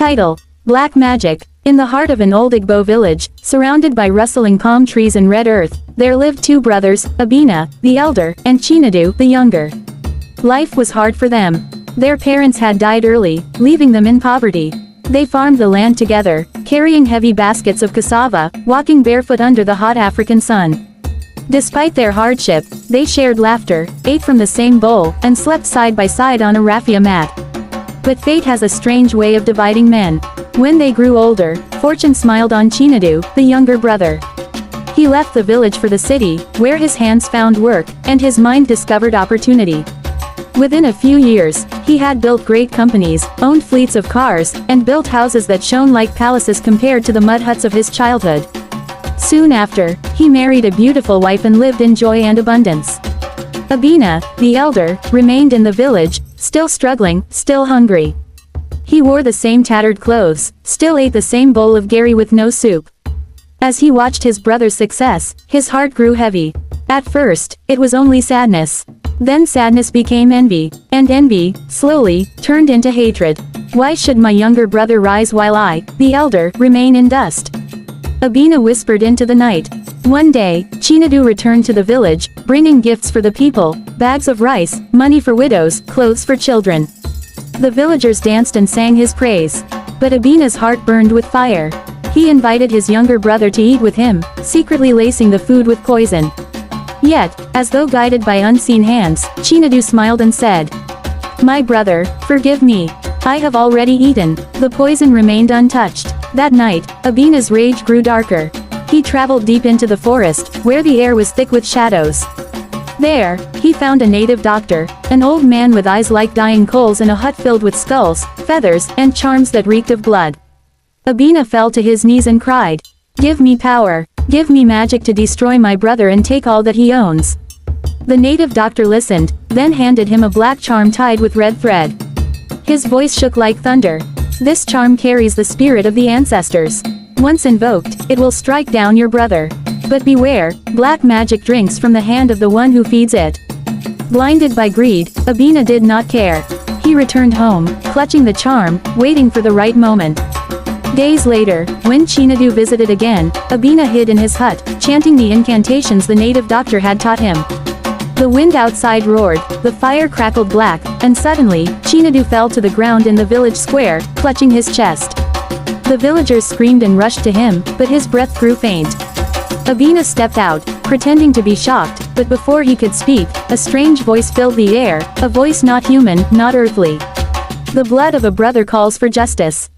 Title: Black Magic. In the heart of an old Igbo village, surrounded by rustling palm trees and red earth, there lived two brothers, Abina, the elder, and Chinedu, the younger. Life was hard for them. Their parents had died early, leaving them in poverty. They farmed the land together, carrying heavy baskets of cassava, walking barefoot under the hot African sun. Despite their hardship, they shared laughter, ate from the same bowl, and slept side by side on a raffia mat. But fate has a strange way of dividing men. When they grew older, fortune smiled on Chinedu, the younger brother. He left the village for the city, where his hands found work, and his mind discovered opportunity. Within a few years, he had built great companies, owned fleets of cars, and built houses that shone like palaces compared to the mud huts of his childhood. Soon after, he married a beautiful wife and lived in joy and abundance. Abina, the elder, remained in the village, still struggling, still hungry. He wore the same tattered clothes, still ate the same bowl of gari with no soup. As he watched his brother's success, his heart grew heavy. At first, it was only sadness. Then sadness became envy, and envy, slowly, turned into hatred. Why should my younger brother rise while I, the elder, remain in dust? Abina whispered into the night. One day, Chinedu returned to the village, bringing gifts for the people, bags of rice, money for widows, clothes for children. The villagers danced and sang his praise. But Abina's heart burned with fire. He invited his younger brother to eat with him, secretly lacing the food with poison. Yet, as though guided by unseen hands, Chinedu smiled and said, "My brother, forgive me. I have already eaten." The poison remained untouched. That night, Abina's rage grew darker. He traveled deep into the forest, where the air was thick with shadows. There, he found a native doctor, an old man with eyes like dying coals in a hut filled with skulls, feathers, and charms that reeked of blood. Abina fell to his knees and cried, "Give me power. Give me magic to destroy my brother and take all that he owns." The native doctor listened, then handed him a black charm tied with red thread. His voice shook like thunder. "This charm carries the spirit of the ancestors. Once invoked, it will strike down your brother. But beware, black magic drinks from the hand of the one who feeds it." Blinded by greed, Abina did not care. He returned home, clutching the charm, waiting for the right moment. Days later, when Chinedu visited again, Abina hid in his hut, chanting the incantations the native doctor had taught him. The wind outside roared, the fire crackled black, and suddenly, Chinedu fell to the ground in the village square, clutching his chest. The villagers screamed and rushed to him, but his breath grew faint. Abina stepped out, pretending to be shocked, but before he could speak, a strange voice filled the air, a voice not human, not earthly. "The blood of a brother calls for justice."